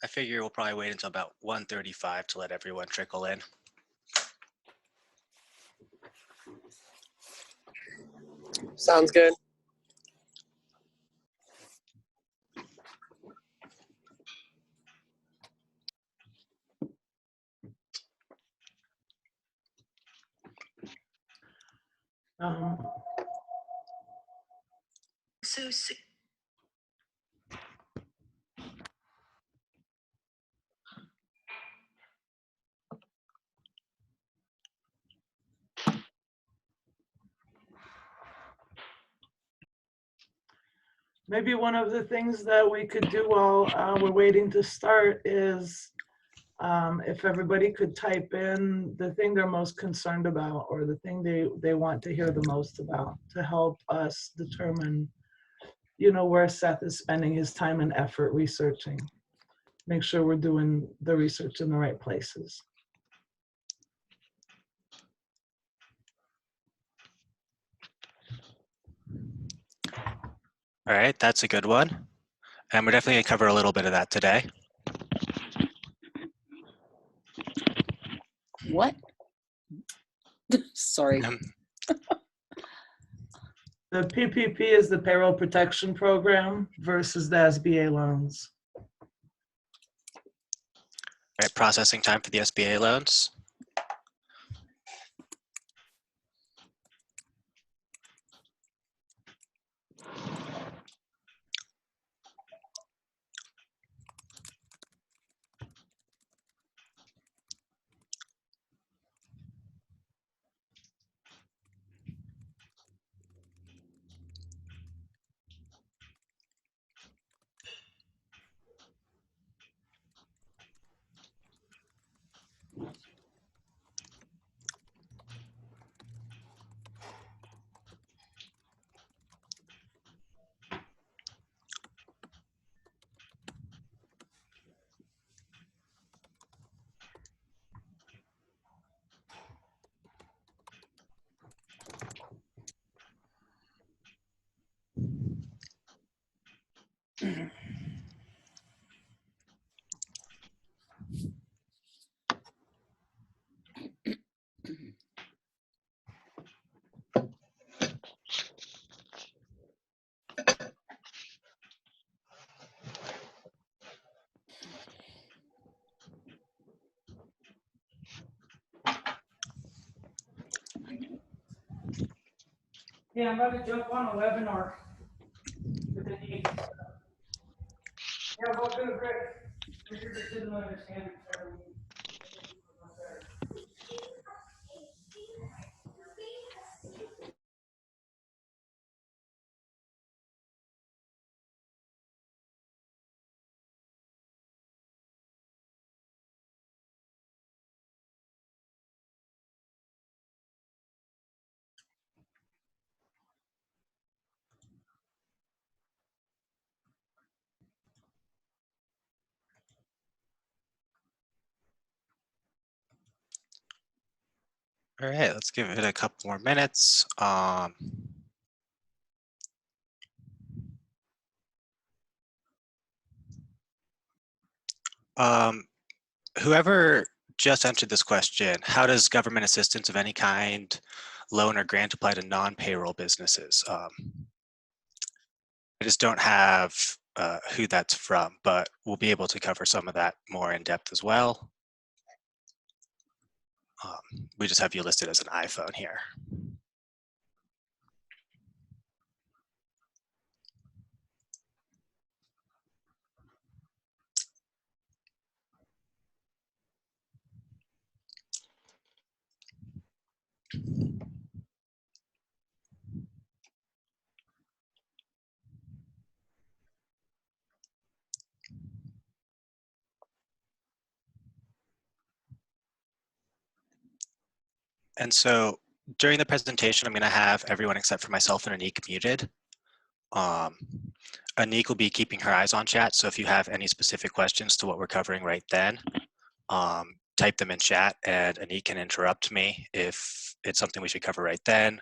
I figure we'll probably wait until about 1:35 to let everyone trickle in. Sounds good. Maybe one of the things that we could do while we're waiting to start is if everybody could type in the thing they're most concerned about or the thing they want to hear the most about to help us determine, where Seth is spending his time and effort researching. Make sure we're doing the research in the right places. All right, that's a good one. And we're definitely gonna cover a little bit of that today. What? Sorry. The PPP is the Payroll Protection Program versus the SBA loans. All right, processing time for the SBA loans. Yeah, I'm about to jump on a webinar with the needs. Yeah, well, good, Rick. Richard just didn't understand. All right, let's give it a couple more minutes. Whoever just entered this question, how does government assistance of any kind, loan or grant, apply to non-payroll businesses? I just don't have who that's from, but we'll be able to cover some of that more in depth as well. We just have you listed as an iPhone here. And so during the presentation, I'm going to have everyone except for myself and Anik muted. Anik will be keeping her eyes on chat, so if you have any specific questions to what we're covering right then, type them in chat and Anik can interrupt me if it's something we should cover right then,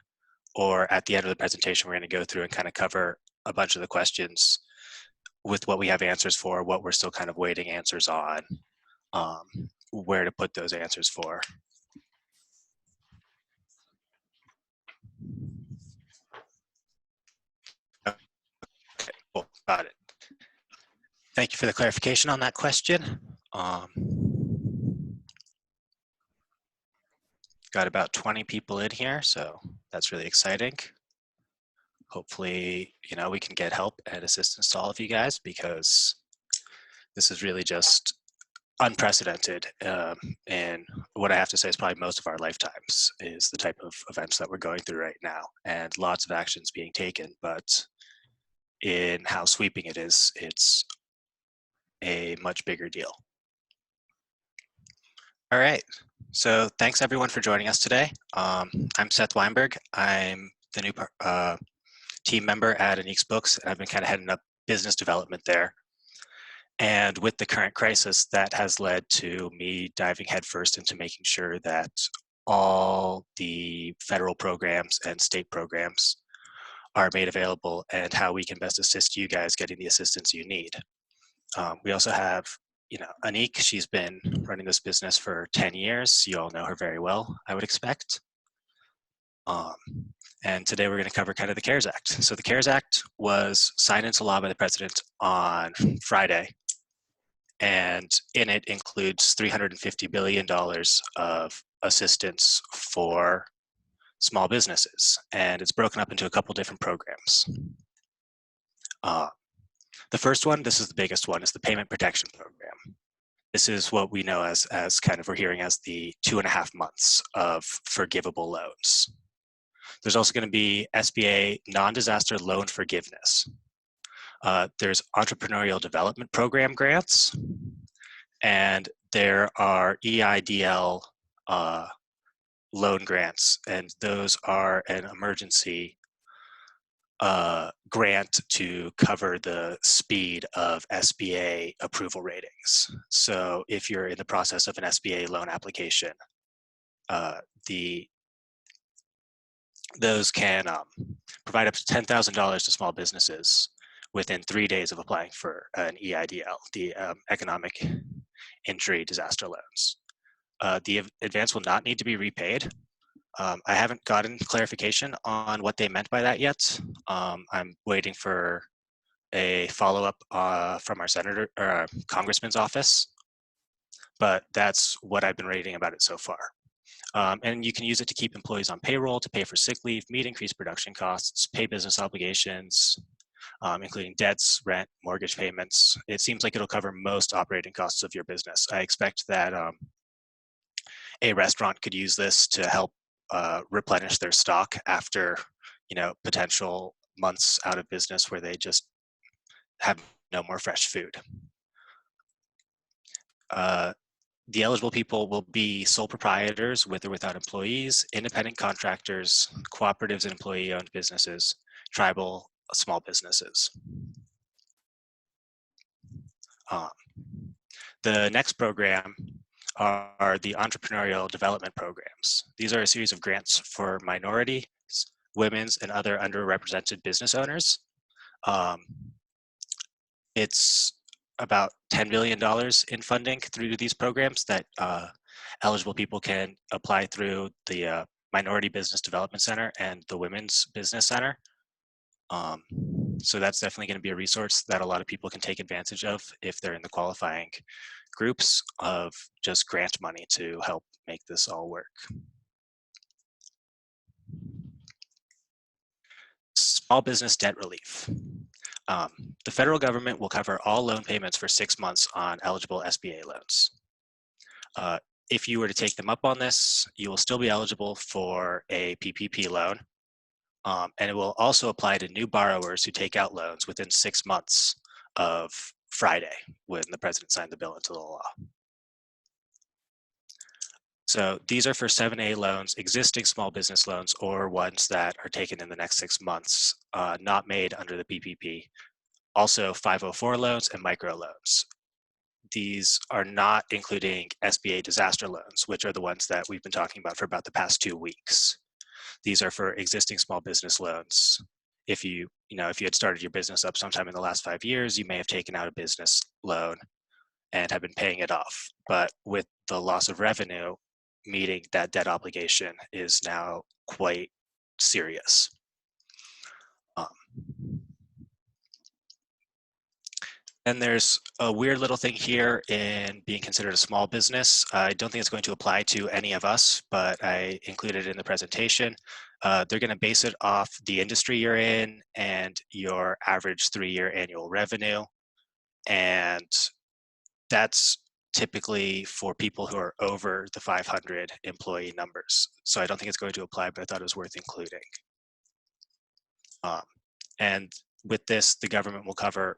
or at the end of the presentation, we're going to go through and kind of cover a bunch of the questions with what we have answers for, what we're still kind of waiting answers on, where to put those answers for. Okay, cool, got it. Thank you for the clarification on that question. Got about 20 people in here, so that's really exciting. Hopefully, we can get help and assistance to all of you guys, because this is really just unprecedented. And what I have to say is probably most of our lifetimes is the type of events that we're going through right now, and lots of actions being taken, but in how sweeping it is, it's a much bigger deal. All right, so thanks everyone for joining us today. I'm Seth Weinberg. I'm the new team member at Aniques Books, and I've been kind of heading up business development there. And with the current crisis, that has led to me diving headfirst into making sure that all the federal programs and state programs are made available, and how we can best assist you guys getting the assistance you need. We also have, Anique. She's been running this business for 10 years. You all know her very well, I would expect. And today we're going to cover kind of the CARES Act. So the CARES Act was signed into law by the president on Friday, and in it includes $350 billion of assistance for small businesses, and it's broken up into a couple different programs. The first one, this is the biggest one, is the Payment Protection Program. This is what we know as kind of, we're hearing as the 2.5 months of forgivable loans. There's also going to be SBA non-disaster loan forgiveness. There's Entrepreneurial Development Program grants, and there are EIDL loan grants, and those are an emergency grant to cover the speed of SBA approval ratings. So if you're in the process of an SBA loan application, those can provide up to $10,000 to small businesses within 3 days of applying for an EIDL, the Economic Injury Disaster Loans. The advance will not need to be repaid. I haven't gotten clarification on what they meant by that yet. I'm waiting for a follow-up from our senator or congressman's office, but that's what I've been reading about it so far. And you can use it to keep employees on payroll, to pay for sick leave, meet increased production costs, pay business obligations, including debts, rent, mortgage payments. It seems like it'll cover most operating costs of your business. I expect that a restaurant could use this to help replenish their stock after, potential months out of business where they just have no more fresh food. The eligible people will be sole proprietors with or without employees, independent contractors, cooperatives and employee-owned businesses, tribal small businesses. The next program are the entrepreneurial development programs. These are a series of grants for minorities, women's, and other underrepresented business owners. It's about $10 billion in funding through these programs that eligible people can apply through the Minority Business Development Center and the Women's Business Center. So that's definitely going to be a resource that a lot of people can take advantage of if they're in the qualifying groups of just grant money to help make this all work. Small business debt relief. The federal government will cover all loan payments for 6 months on eligible SBA loans. If you were to take them up on this, you will still be eligible for a PPP loan. And it will also apply to new borrowers who take out loans within 6 months of Friday, when the president signed the bill into the law. So these are for 7A loans, existing small business loans, or ones that are taken in the next 6 months, not made under the PPP. Also 504 loans and micro loans. These are not including SBA disaster loans, which are the ones that we've been talking about for about the past 2 weeks. These are for existing small business loans if you had started your business up sometime in the last 5 years, you may have taken out a business loan and have been paying it off. But with the loss of revenue, meeting that debt obligation is now quite serious. And there's a weird little thing here in being considered a small business. I don't think it's going to apply to any of us, but I included it in the presentation. They're going to base it off the industry you're in and your average 3-year annual revenue. And that's typically for people who are over the 500 employee numbers. So I don't think it's going to apply, but I thought it was worth including. And with this, the government will cover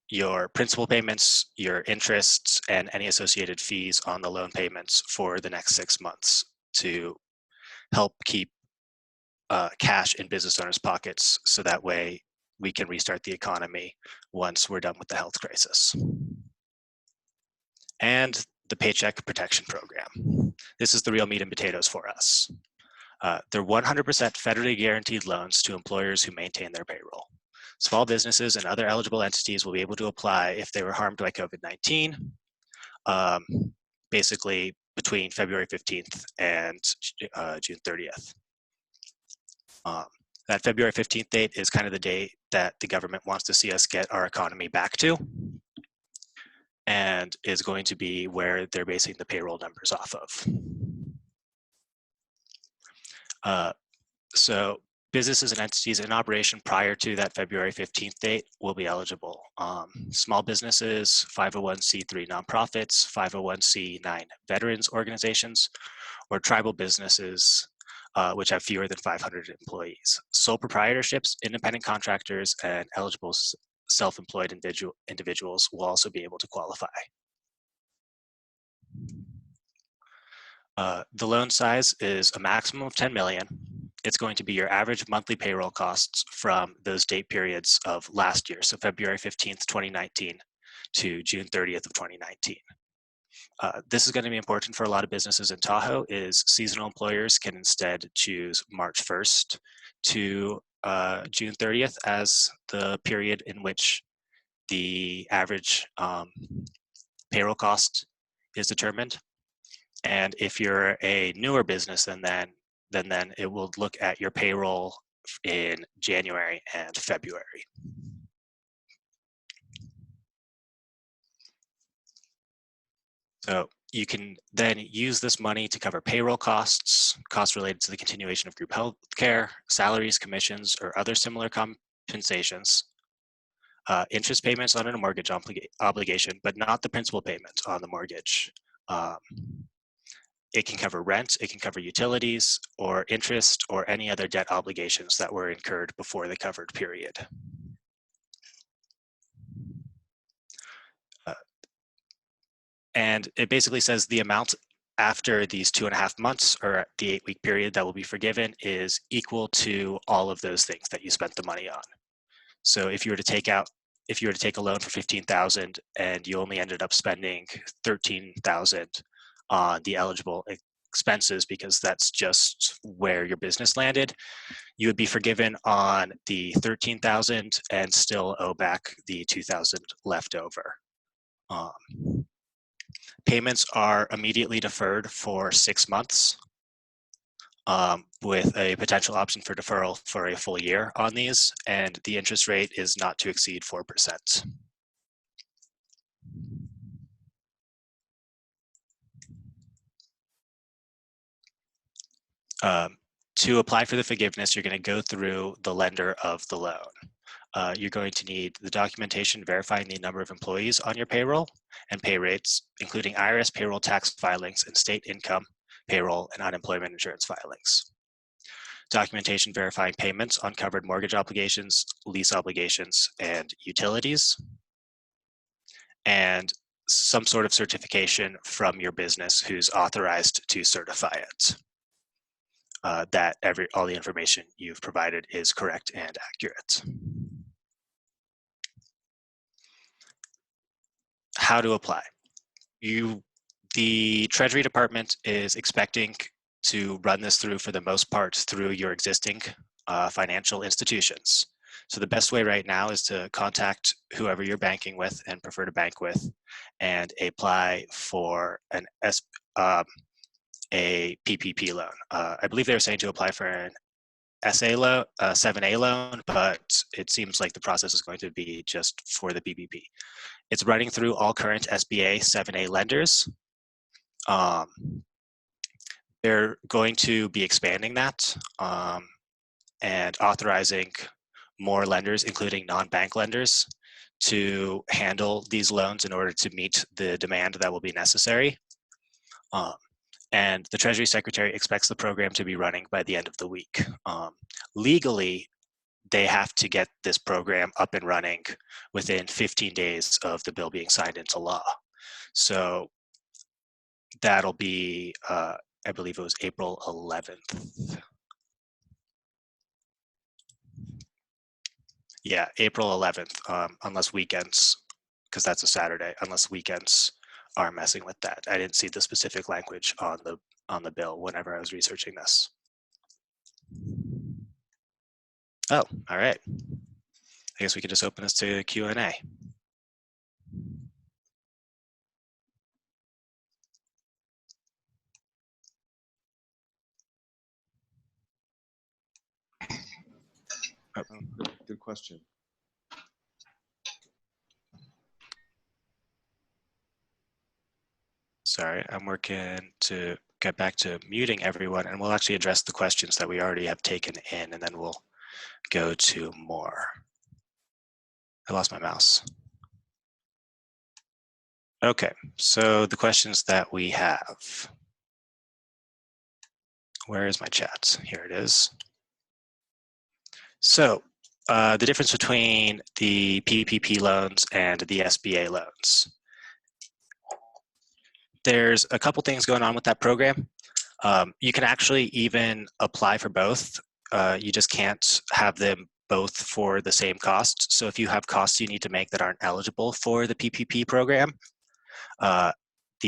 your principal payments, your interests, and any associated fees on the loan payments for the next 6 months to help keep cash in business owners' pockets, so that way we can restart the economy once we're done with the health crisis. And the Paycheck Protection Program. This is the real meat and potatoes for us. They're 100% federally guaranteed loans to employers who maintain their payroll. Small businesses and other eligible entities will be able to apply if they were harmed by COVID-19, basically between February 15th and June 30th. That February 15th date is kind of the date that the government wants to see us get our economy back to, and is going to be where they're basing the payroll numbers off of. So businesses and entities in operation prior to that February 15th date will be eligible. Small businesses, 501c3 nonprofits, 501c9 veterans organizations, or tribal businesses which have fewer than 500 employees. Sole proprietorships, independent contractors, and eligible self-employed individuals will also be able to qualify. The loan size is a maximum of 10 million. It's going to be your average monthly payroll costs from those date periods of last year, so February 15th, 2019 to June 30th of 2019. This is going to be important for a lot of businesses in Tahoe, is seasonal employers can instead choose March 1st to June 30th as the period in which the average payroll cost is determined. And if you're a newer business, then it will look at your payroll in January and February. So you can then use this money to cover payroll costs, costs related to the continuation of group health care, salaries, commissions, or other similar compensations, interest payments on a mortgage obligation, but not the principal payment on the mortgage. It can cover rent, it can cover utilities, or interest, or any other debt obligations that were incurred before the covered period. And it basically says the amount after these 2.5 months, or the 8-week period that will be forgiven, is equal to all of those things that you spent the money on. So if you were to take a loan for $15,000 and you only ended up spending $13,000 on the eligible expenses, because that's just where your business landed, you would be forgiven on the $13,000 and still owe back the $2,000 left over. Payments are immediately deferred for 6 months, with a potential option for deferral for a full year on these, and the interest rate is not to exceed 4%. To apply for the forgiveness, you're going to go through the lender of the loan. You're going to need the documentation verifying the number of employees on your payroll and pay rates, including IRS payroll tax filings and state income, payroll, and unemployment insurance filings. Documentation verifying payments on covered mortgage obligations, lease obligations, and utilities. And some sort of certification from your business who's authorized to certify it. That all the information you've provided is correct and accurate. How to apply. The Treasury Department is expecting to run this through, for the most part, through your existing financial institutions. So the best way right now is to contact whoever you're banking with and prefer to bank with, and apply for a PPP loan. I believe they were saying to apply for an SA loan, 7A loan, but it seems like the process is going to be just for the PPP. It's running through all current SBA 7A lenders. They're going to be expanding that and authorizing more lenders, including non-bank lenders, to handle these loans in order to meet the demand that will be necessary. And the Treasury Secretary expects the program to be running by the end of the week. Legally, they have to get this program up and running within 15 days of the bill being signed into law. So that'll be, I believe it was April 11th. Yeah, April 11th, unless weekends, because that's a Saturday, unless weekends are messing with that. I didn't see the specific language on the bill whenever I was researching this. Oh, all right. I guess we can just open this to Q&A. Oh, good question. Sorry, I'm working to get back to muting everyone, and we'll actually address the questions that we already have taken in, and then we'll go to more. I lost my mouse. Okay, so the questions that we have. Where is my chat? Here it is. So the difference between the PPP loans and the SBA loans. There's a couple things going on with that program. You can actually even apply for both. You just can't have them both for the same cost. So if you have costs you need to make that aren't eligible for the PPP program, the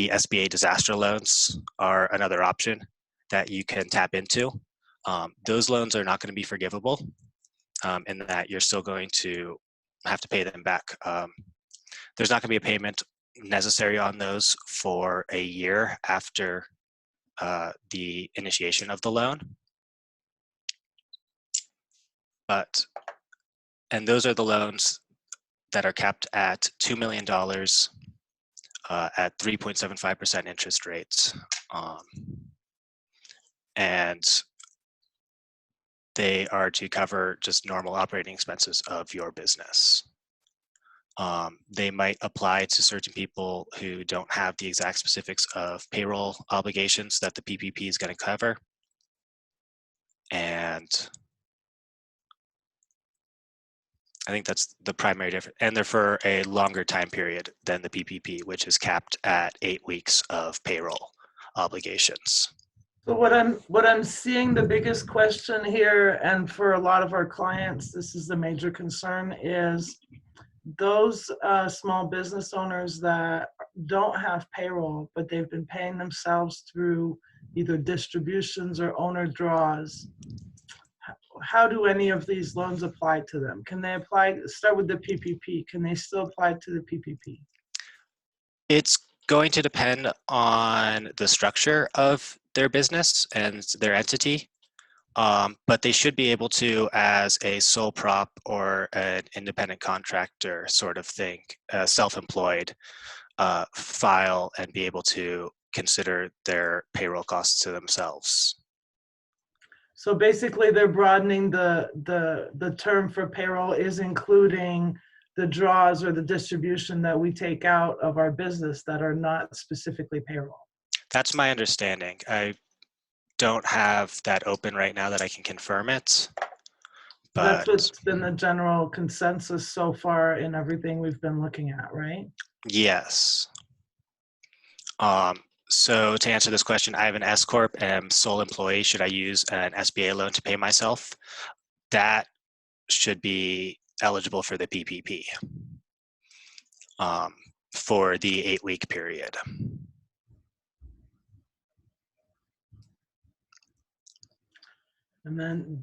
SBA disaster loans are another option that you can tap into. Those loans are not going to be forgivable in that you're still going to have to pay them back. There's not going to be a payment necessary on those for a year after the initiation of the loan. And those are the loans that are capped at $2 million at 3.75% interest rates. And they are to cover just normal operating expenses of your business. They might apply to certain people who don't have the exact specifics of payroll obligations that the PPP is going to cover. And I think that's the primary difference. And they're for a longer time period than the PPP, which is capped at 8 weeks of payroll obligations. So what I'm seeing, the biggest question here, and for a lot of our clients, this is the major concern, is those small business owners that don't have payroll, but they've been paying themselves through either distributions or owner draws. How do any of these loans apply to them? Can they apply, start with the PPP, can they still apply to the PPP? It's going to depend on the structure of their business and their entity, but they should be able to, as a sole prop or an independent contractor sort of thing, self-employed, file and be able to consider their payroll costs to themselves. So basically they're broadening the term for payroll is including the draws or the distribution that we take out of our business that are not specifically payroll. That's my understanding. I don't have that open right now that I can confirm it. But that's what's been the general consensus so far in everything we've been looking at, right? Yes. So to answer this question, I have an S Corp and I'm sole employee. Should I use an SBA loan to pay myself? That should be eligible for the PPP for the 8-week period. And then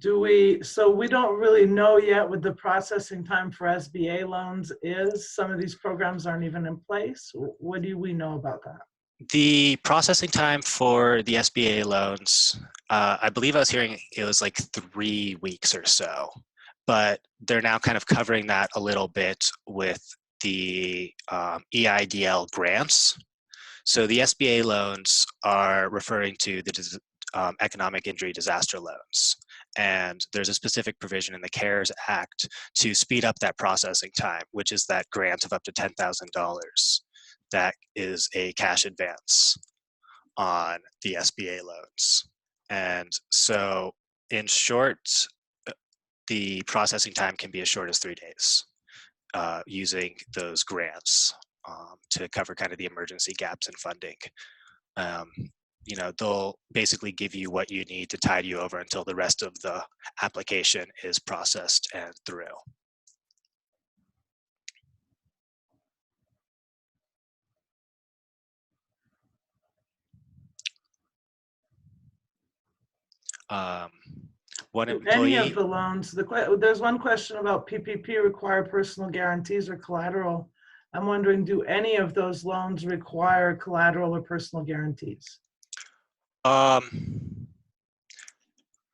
so we don't really know yet what the processing time for SBA loans is. Some of these programs aren't even in place. What do we know about that? The processing time for the SBA loans, I believe I was hearing it was like 3 weeks or so, but they're now kind of covering that a little bit with the EIDL grants. So the SBA loans are referring to the economic injury disaster loans. And there's a specific provision in the CARES Act to speed up that processing time, which is that grant of up to $10,000 that is a cash advance on the SBA loans. And so in short, the processing time can be as short as 3 days using those grants to cover kind of the emergency gaps in funding. You know, they'll basically give you what you need to tide you over until the rest of the application is processed and through. One Do any employee, of the loans, there's one question about PPP require personal guarantees or collateral. I'm wondering, do any of those loans require collateral or personal guarantees? I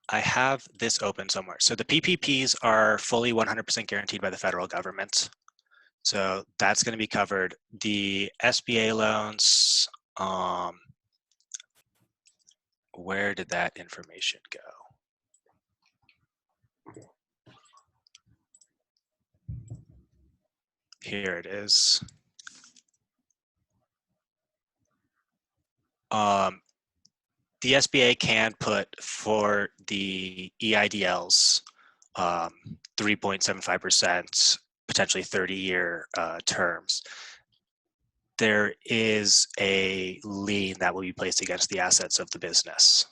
have this open somewhere. So the PPPs are fully 100% guaranteed by the federal government. So that's going to be covered. The SBA loans, where did that information go? Here it is. The SBA can put for the EIDLs 3.75%, potentially 30-year terms. There is a lien that will be placed against the assets of the business.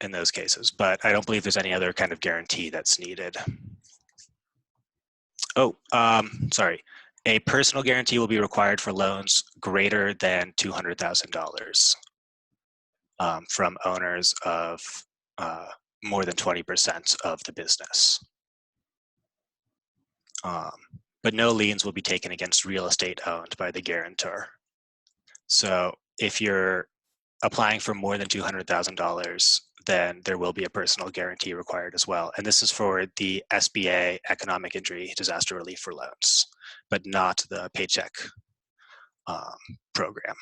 In those cases, but I don't believe there's any other kind of guarantee that's needed. Oh, sorry. A personal guarantee will be required for loans greater than $200,000 from owners of more than 20% of the business. But no liens will be taken against real estate owned by the guarantor. So if you're applying for more than $200,000, then there will be a personal guarantee required as well. And this is for the SBA Economic Injury Disaster Relief for loans, but not the paycheck program.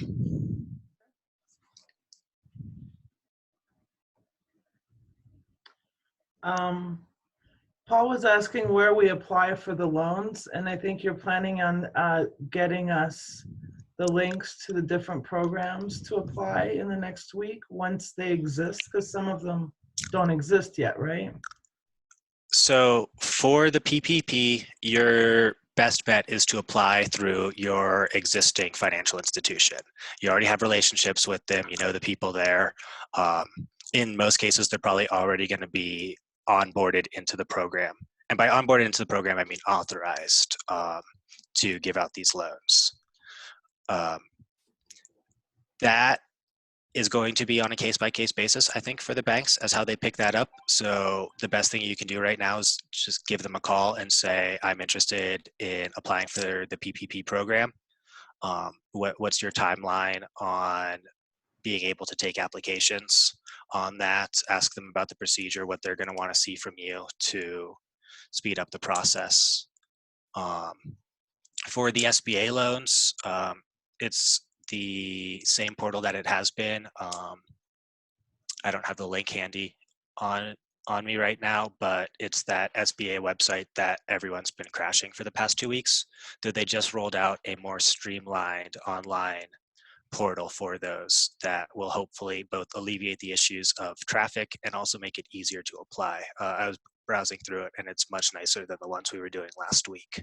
Paul was asking where we apply for the loans, and I think you're planning on getting us the links to the different programs to apply in the next week once they exist, because some of them don't exist yet, right? So for the PPP, your best bet is to apply through your existing financial institution. You already have relationships with them, you know the people there. In most cases, they're probably already going to be onboarded into the program. And by onboarded into the program, I mean authorized to give out these loans. That is going to be on a case-by-case basis, I think, for the banks as how they pick that up. So the best thing you can do right now is just give them a call and say, I'm interested in applying for the PPP program. What's your timeline on being able to take applications on that? Ask them about the procedure, what they're going to want to see from you to speed up the process. For the SBA loans, it's the same portal that it has been. I don't have the link handy on me right now, but it's that SBA website that everyone's been crashing for the past 2 weeks. That they just rolled out a more streamlined online portal for those that will hopefully both alleviate the issues of traffic and also make it easier to apply. I was browsing through it and it's much nicer than the ones we were doing last week.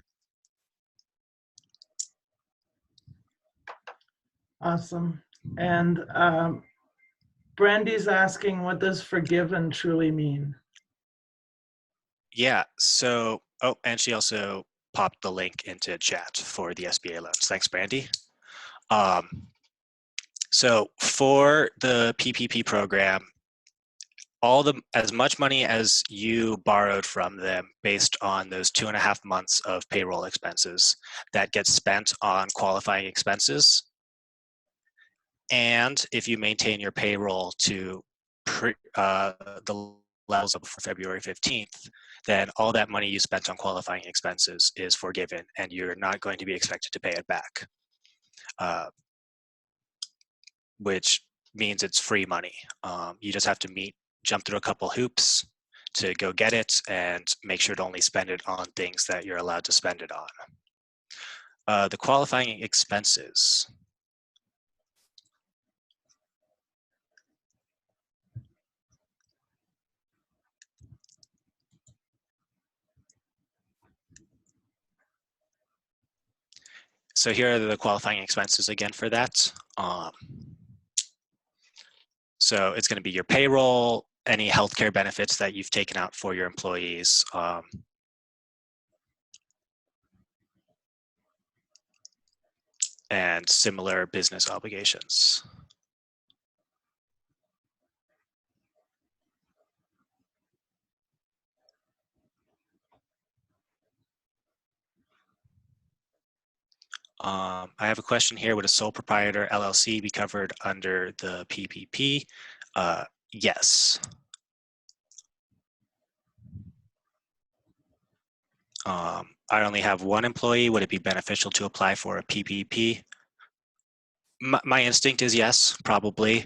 Awesome. And Brandy's asking, what does forgiven truly mean? Yeah, so, oh, and she also popped the link into chat for the SBA loans. Thanks, Brandy. So for the PPP program, as much money as you borrowed from them based on those 2.5 months of payroll expenses that gets spent on qualifying expenses. And if you maintain your payroll to the levels of for February 15th, then all that money you spent on qualifying expenses is forgiven and you're not going to be expected to pay it back, which means it's free money. You just have to jump through a couple hoops to go get it and make sure to only spend it on things that you're allowed to spend it on. The qualifying expenses. So here are the qualifying expenses again for that. So it's going to be your payroll, any healthcare benefits that you've taken out for your employees, and similar business obligations. I have a question here. Would a sole proprietor LLC be covered under the PPP? Yes. I only have one employee. Would it be beneficial to apply for a PPP? My instinct is yes, probably.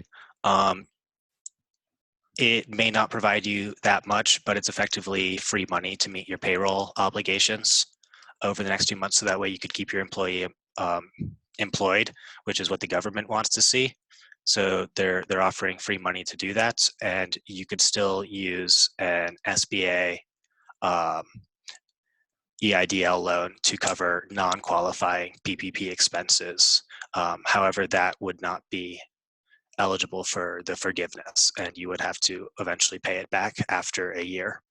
It may not provide you that much, but it's effectively free money to meet your payroll obligations over the next 2 months, so that way you could keep your employee employed, which is what the government wants to see. So they're offering free money to do that, and you could still use an SBA EIDL loan to cover non-qualifying PPP expenses. However, that would not be eligible for the forgiveness, and you would have to eventually pay it back after a year.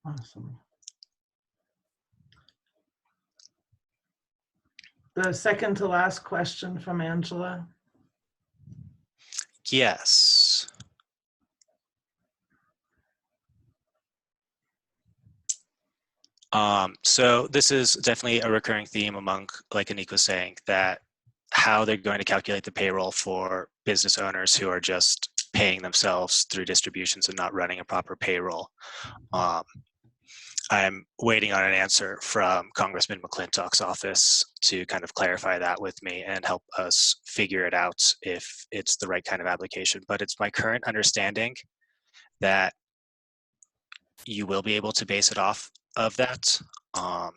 Awesome. The second to last question from Angela. Yes. So this is definitely a recurring theme among, like Anik was saying, that how they're going to calculate the payroll for business owners who are just paying themselves through distributions and not running a proper payroll. I'm waiting on an answer from Congressman McClintock's office to kind of clarify that with me and help us figure it out if it's the right kind of application. But it's my current understanding that you will be able to base it off of that. But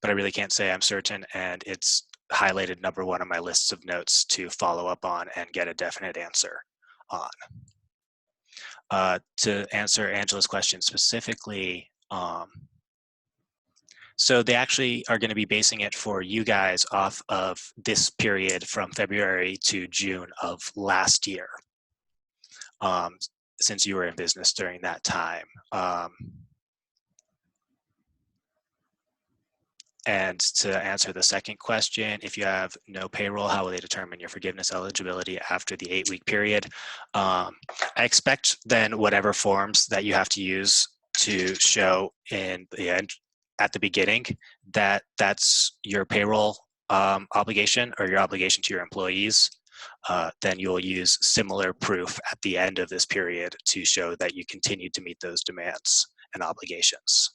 I really can't say I'm certain, and it's highlighted #1 on my lists of notes to follow up on and get a definite answer on. To answer Angela's question specifically, so they actually are going to be basing it for you guys off of this period from February to June of last year, since you were in business during that time. And to answer the second question, if you have no payroll, how will they determine your forgiveness eligibility after the 8-week period? I expect then whatever forms that you have to use to show in the end at the beginning that that's your payroll obligation or your obligation to your employees, then you'll use similar proof at the end of this period to show that you continue to meet those demands and obligations.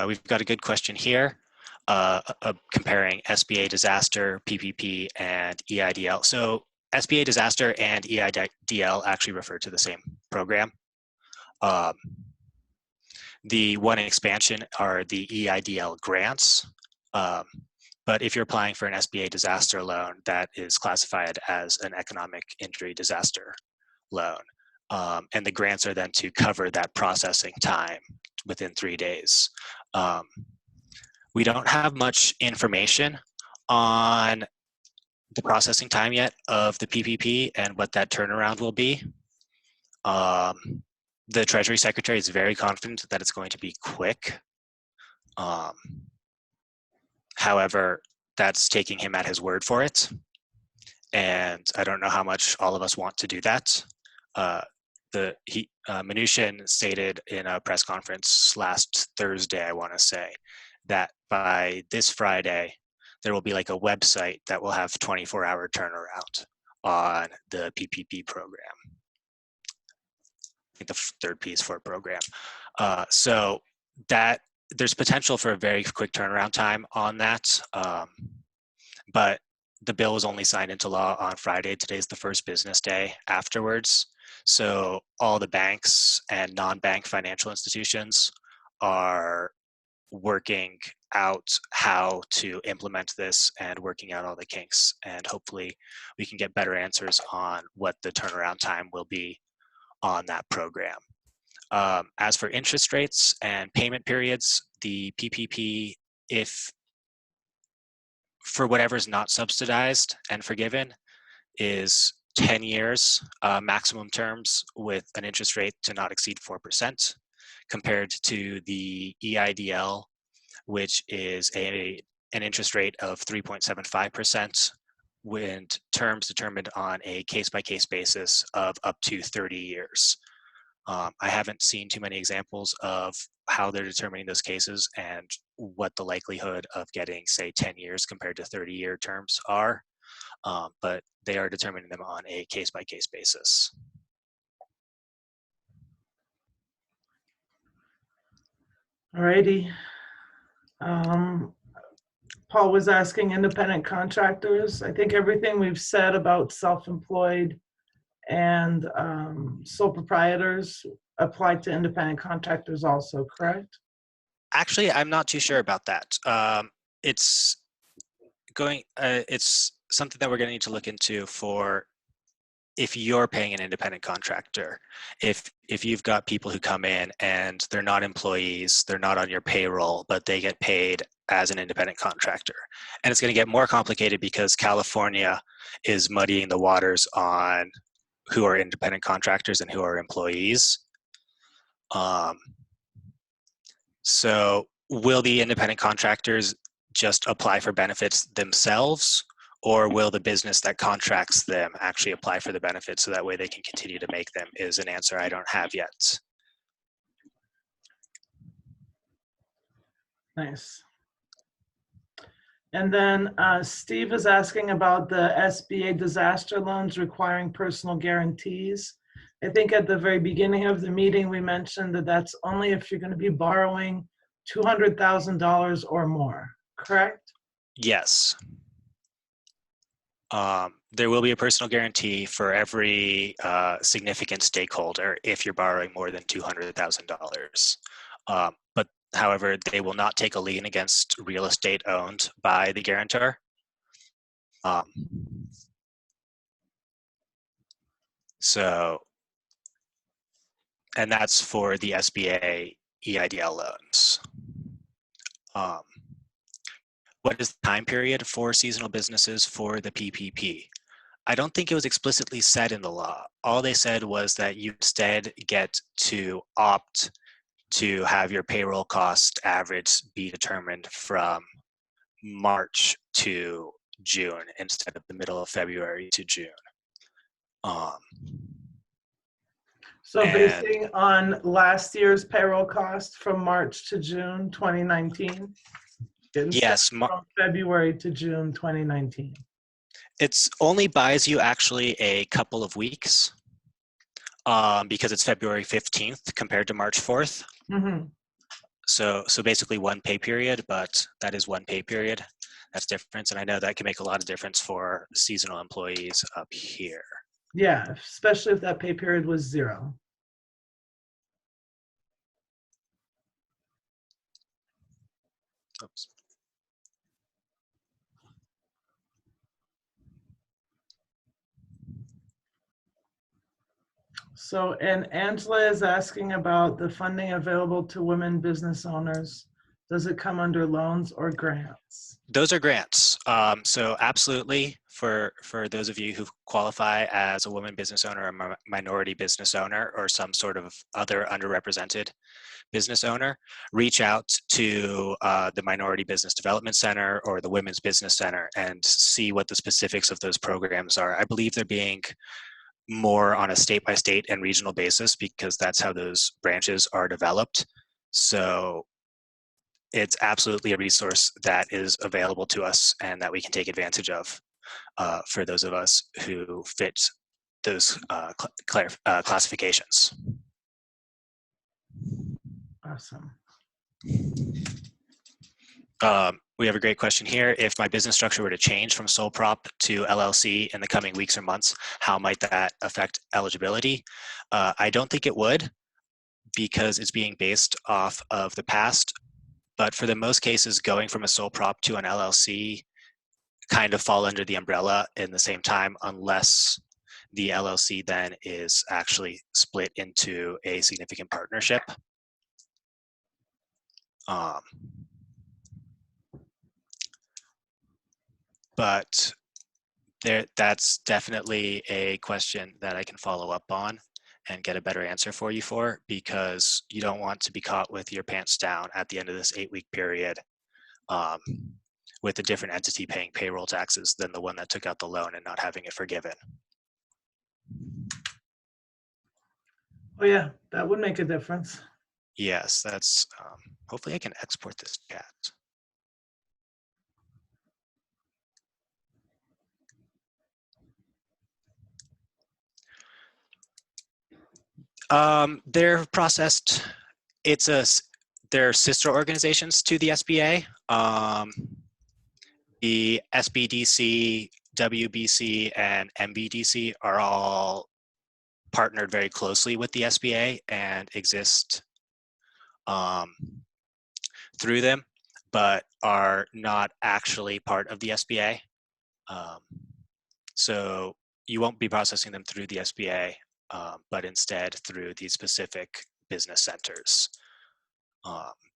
We've got a good question here, comparing SBA disaster, PPP, and EIDL. So SBA disaster and EIDL actually refer to the same program. The one expansion are the EIDL grants. But if you're applying for an SBA disaster loan, that is classified as an economic injury disaster loan. And the grants are then to cover that processing time within 3 days. We don't have much information on the processing time yet of the PPP and what that turnaround will be. The Treasury Secretary is very confident that it's going to be quick. However, that's taking him at his word for it. And I don't know how much all of us want to do that. Mnuchin stated in a press conference last Thursday, I want to say, that by this Friday, there will be like a website that will have 24-hour turnaround on the PPP program. I think the third piece for a program. So that there's potential for a very quick turnaround time on that. But the bill was only signed into law on Friday. Today's the first business day afterwards. So all the banks and non-bank financial institutions are working out how to implement this and working out all the kinks. And hopefully we can get better answers on what the turnaround time will be on that program. As for interest rates and payment periods, the PPP, if for whatever is not subsidized and forgiven, is 10 years maximum terms with an interest rate to not exceed 4%, compared to the EIDL, which is an interest rate of 3.75% with terms determined on a case-by-case basis of up to 30 years. I haven't seen too many examples of how they're determining those cases and what the likelihood of getting, say, 10 years compared to 30-year terms are, but they are determining them on a case-by-case basis. Alrighty. Paul was asking independent contractors. I think everything we've said about self-employed and sole proprietors apply to independent contractors also, correct? Actually, I'm not too sure about that. It's something that we're going to need to look into for if you're paying an independent contractor. If you've got people who come in and they're not employees, they're not on your payroll, but they get paid as an independent contractor. And it's going to get more complicated because California is muddying the waters on who are independent contractors and who are employees. So will the independent contractors just apply for benefits themselves, or will the business that contracts them actually apply for the benefits so that way they can continue to make them, is an answer I don't have yet. Nice. And then Steve is asking about the SBA disaster loans requiring personal guarantees. I think at the very beginning of the meeting, we mentioned that that's only if you're going to be borrowing $200,000 or more, correct? Yes. There will be a personal guarantee for every significant stakeholder if you're borrowing more than $200,000. But however, they will not take a lien against real estate owned by the guarantor. And that's for the SBA EIDL loans. What is the time period for seasonal businesses for the PPP? I don't think it was explicitly said in the law. All they said was that you instead get to opt to have your payroll cost average be determined from March to June instead of the middle of February to June. So basing on last year's payroll cost from March to June 2019? Yes. From February to June 2019. It's only buys you actually a couple of weeks because it's February 15th compared to March 4th. Mm-hmm. So basically one pay period, but that is one pay period. That's difference. And I know that can make a lot of difference for seasonal employees up here. Yeah, especially if that pay period was 0. Oops. So, and Angela is asking about the funding available to women business owners. Does it come under loans or grants? Those are grants. So absolutely, for those of you who qualify as a woman business owner, a minority business owner, or some sort of other underrepresented business owner, reach out to the Minority Business Development Center or the Women's Business Center and see what the specifics of those programs are. I believe they're being more on a state-by-state and regional basis because that's how those branches are developed. So it's absolutely a resource that is available to us and that we can take advantage of for those of us who fit those classifications. Awesome. We have a great question here. If my business structure were to change from sole prop to LLC in the coming weeks or months, how might that affect eligibility? I don't think it would, because it's being based off of the past. But for the most cases, going from a sole prop to an LLC kind of fall under the umbrella in the same time, unless the LLC then is actually split into a significant partnership. But that's definitely a question that I can follow up on and get a better answer for you for, because you don't want to be caught with your pants down at the end of this 8-week period with a different entity paying payroll taxes than the one that took out the loan and not having it forgiven. Oh yeah, that would make a difference. Yes, that's, hopefully I can export this chat. They're processed, they're sister organizations to the SBA. The SBDC, WBC, and MBDC are all partnered very closely with the SBA and exist through them, but are not actually part of the SBA. So you won't be processing them through the SBA, but instead through these specific business centers.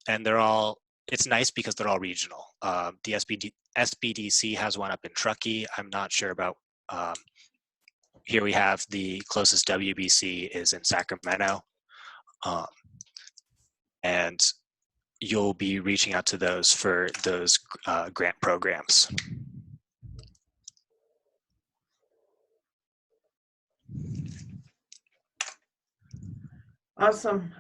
And they're all, it's nice because they're all regional. The SBDC has one up in Truckee. I'm not sure about, here we have the closest WBC is in Sacramento. And you'll be reaching out to those for those grant programs. Awesome.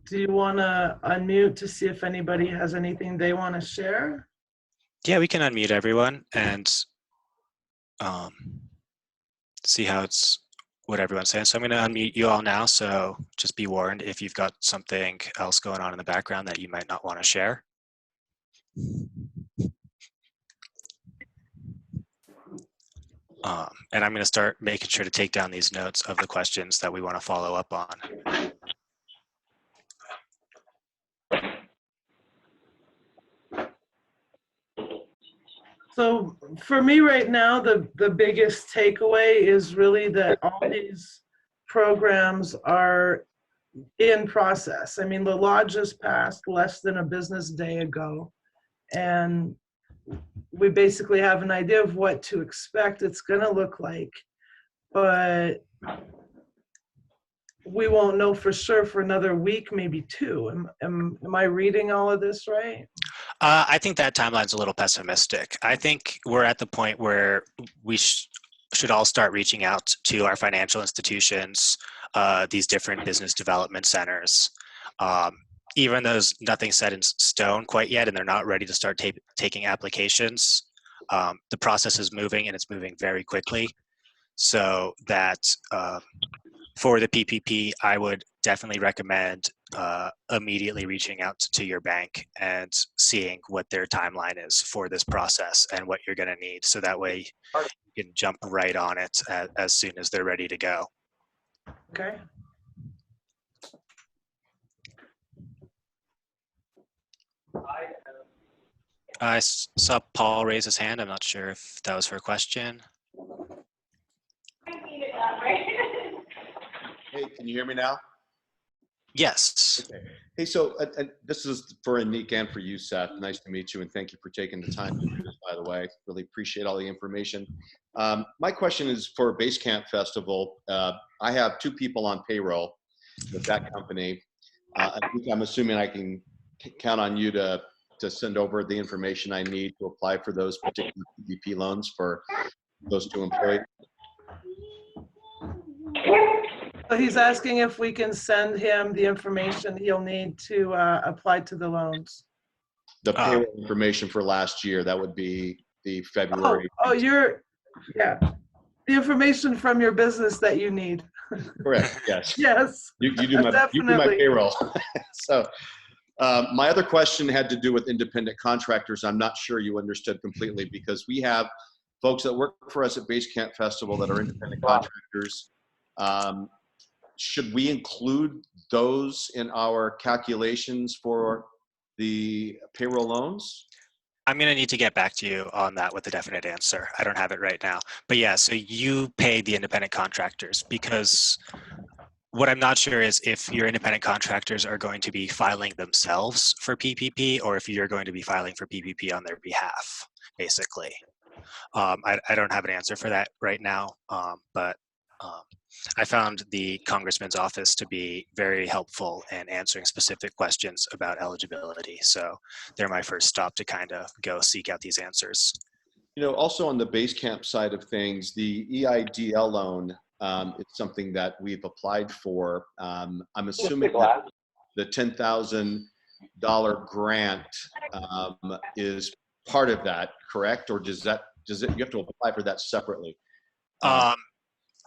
Do you want to unmute to see if anybody has anything they want to share? Yeah, we can unmute everyone and see how what everyone's saying. So I'm going to unmute you all now. So just be warned if you've got something else going on in the background that you might not want to share. And I'm going to start making sure to take down these notes of the questions that we want to follow up on. So for me right now, the biggest takeaway is really that all these programs are in process. I mean, the law just passed less than a business day ago, and we basically have an idea of what to expect it's going to look like, but we won't know for sure for another week, maybe two. Am I reading all of this right? I think that timeline's a little pessimistic. I think we're at the point where we should all start reaching out to our financial institutions, these different business development centers. Even though there's nothing set in stone quite yet and they're not ready to start taking applications, the process is moving and it's moving very quickly. So that for the PPP, I would definitely recommend immediately reaching out to your bank and seeing what their timeline is for this process and what you're going to need. So that way you can jump right on it as soon as they're ready to go. Okay. I saw Paul raise his hand. I'm not sure if that was for a question. Hey, can you hear me now? Yes. Okay. Hey, so this is for Anik and for you, Seth. Nice to meet you, and thank you for taking the time to do this, by the way. Really appreciate all the information. My question is for Basecamp Festival. I have 2 people on payroll with that company. I'm assuming I can count on you to send over the information I need to apply for those particular PPP loans for those 2 employees. So he's asking if we can send him the information he'll need to apply to the loans. The payroll information for last year, that would be the February. Yeah, the information from your business that you need. Correct, yes. Yes. You do my Definitely. payroll. So my other question had to do with independent contractors. I'm not sure you understood completely, because we have folks that work for us at Basecamp Festival that are independent contractors. Should we include those in our calculations for the payroll loans? I'm going to need to get back to you on that with a definite answer. I don't have it right now. But yeah, so you pay the independent contractors, because what I'm not sure is if your independent contractors are going to be filing themselves for PPP, or if you're going to be filing for PPP on their behalf, basically. I don't have an answer for that right now, but I found the Congressman's office to be very helpful in answering specific questions about eligibility. So they're my first stop to kind of go seek out these answers. You know, also on the Basecamp side of things, the EIDL loan, it's something that we've applied for. I'm assuming that the $10,000 grant is part of that, correct? Or does it, you have to apply for that separately?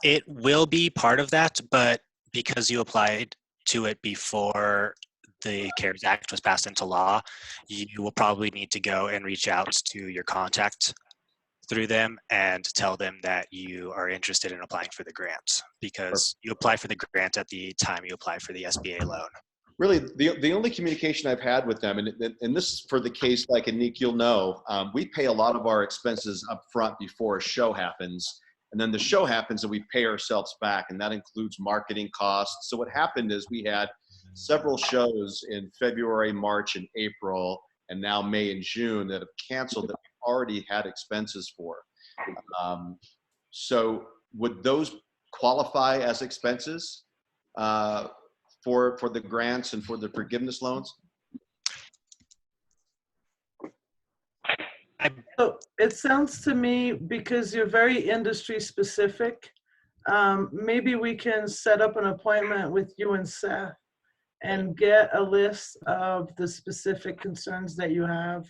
It will be part of that, but because you applied to it before the CARES Act was passed into law, you will probably need to go and reach out to your contact through them and tell them that you are interested in applying for the grant, because you apply for the grant at the time you apply for the SBA loan. Really, the only communication I've had with them, and this is for the case like Anik, you'll know, we pay a lot of our expenses up front before a show happens. And then the show happens and we pay ourselves back, and that includes marketing costs. So what happened is we had several shows in February, March, and April, and now May and June that have canceled that we already had expenses for. So would those qualify as expenses for the grants and for the forgiveness loans? So it sounds to me, because you're very industry specific, maybe we can set up an appointment with you and Seth and get a list of the specific concerns that you have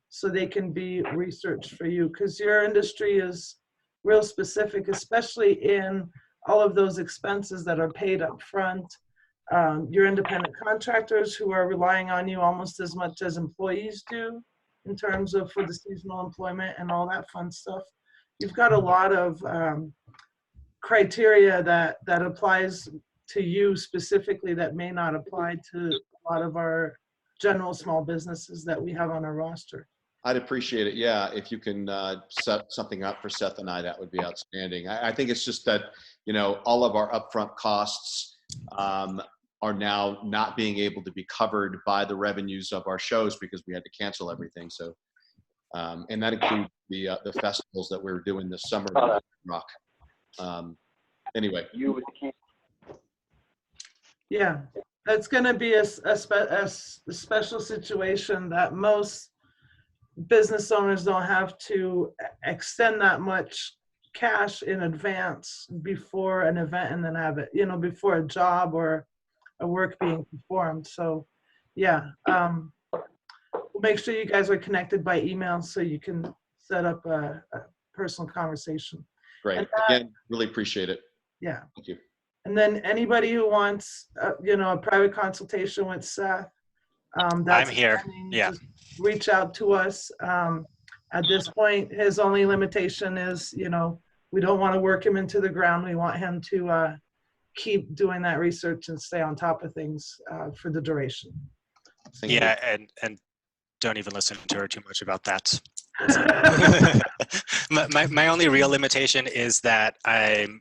so they can be researched for you, because your industry is real specific, especially in all of those expenses that are paid up front. Your independent contractors who are relying on you almost as much as employees do, in terms of for the seasonal employment and all that fun stuff. You've got a lot of criteria that applies to you specifically that may not apply to a lot of our general small businesses that we have on our roster. I'd appreciate it. Yeah, if you can set something up for Seth and I, that would be outstanding. I think it's just that, you know, all of our upfront costs are now not being able to be covered by the revenues of our shows because we had to cancel everything. So, and that includes the festivals that we were doing this summer. Rock. Anyway. Yeah, that's going to be a special situation that most business owners don't have to extend that much cash in advance before an event and then have it, you know, before a job or a work being performed. So yeah, we'll make sure you guys are connected by email so you can set up a personal conversation. Great. Again, really appreciate it. Yeah. Thank you. And then anybody who wants, you know, a private consultation with Seth, that's I'm here. Yeah. Just reach out to us. At this point, his only limitation is, you know, we don't want to work him into the ground. We want him to keep doing that research and stay on top of things for the duration. Yeah, and don't even listen to her too much about that. my only real limitation is that I'm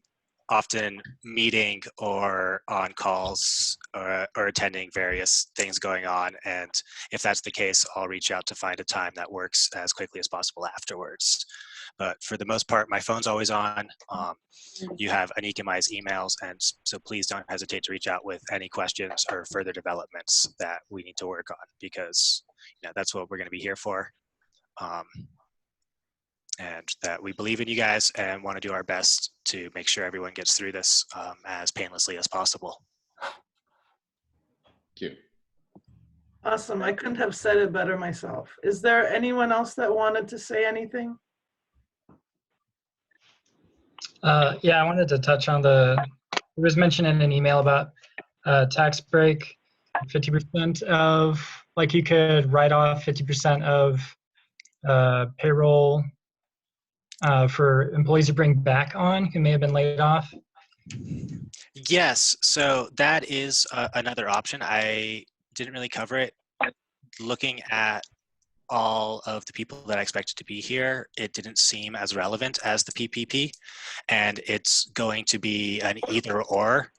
often meeting or on calls or attending various things going on. And if that's the case, I'll reach out to find a time that works as quickly as possible afterwards. But for the most part, my phone's always on. You have Anik and Mai's emails, and so please don't hesitate to reach out with any questions or further developments that we need to work on, because that's what we're going to be here for. And that we believe in you guys and want to do our best to make sure everyone gets through this as painlessly as possible. Thank you. Awesome. I couldn't have said it better myself. Is there anyone else that wanted to say anything? Yeah, I wanted to touch on it was mentioned in an email about tax break, 50% of, like you could write off 50% of payroll for employees to bring back on who may have been laid off. Yes, so that is another option. I didn't really cover it. Looking at all of the people that I expected to be here, it didn't seem as relevant as the PPP, and it's going to be an either or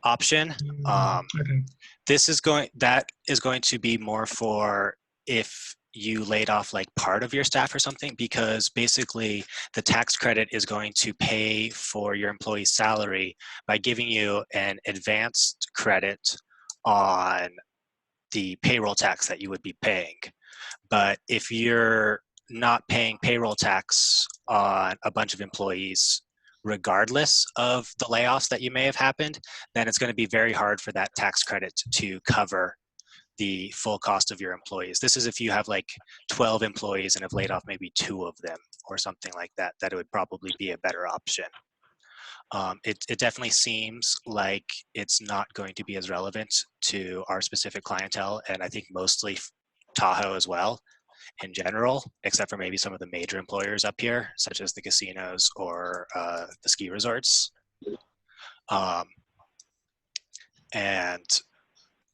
option. Okay. That is going to be more for if you laid off like part of your staff or something, because basically the tax credit is going to pay for your employee's salary by giving you an advanced credit on the payroll tax that you would be paying. But if you're not paying payroll tax on a bunch of employees, regardless of the layoffs that you may have happened, then it's going to be very hard for that tax credit to cover the full cost of your employees. This is if you have like 12 employees and have laid off maybe 2 of them or something like that, that it would probably be a better option. It definitely seems like it's not going to be as relevant to our specific clientele, and I think mostly Tahoe as well in general, except for maybe some of the major employers up here, such as the casinos or the ski resorts.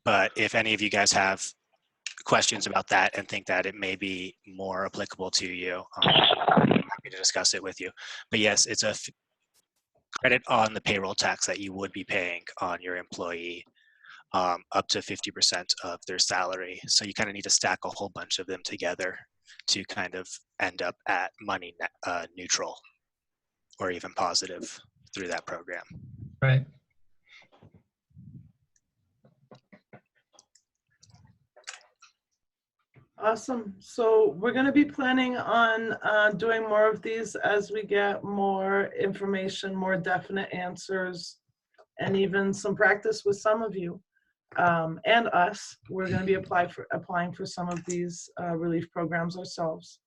But if any of you guys have questions about that and think that it may be more applicable to you, I'm happy to discuss it with you. But yes, it's a credit on the payroll tax that you would be paying on your employee, up to 50% of their salary. So you kind of need to stack a whole bunch of them together to kind of end up at money neutral or even positive through that program. Right. Awesome. So we're going to be planning on doing more of these as we get more information, more definite answers, and even some practice with some of you and us. We're going to be applying for some of these relief programs ourselves.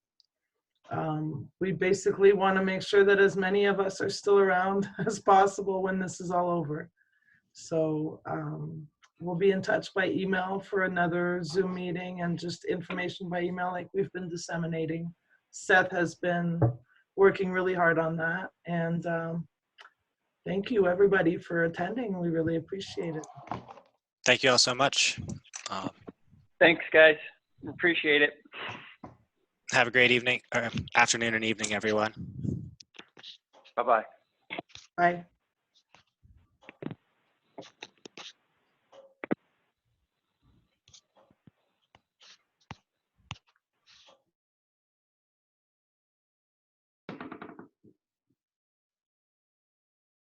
We basically want to make sure that as many of us are still around as possible when this is all over. So we'll be in touch by email for another Zoom meeting and just information by email like we've been disseminating. Seth has been working really hard on that. And thank you everybody for attending. We really appreciate it. Thank you all so much. Thanks, guys. Appreciate it. Have a great evening, or afternoon and evening, everyone. Bye-bye. Bye.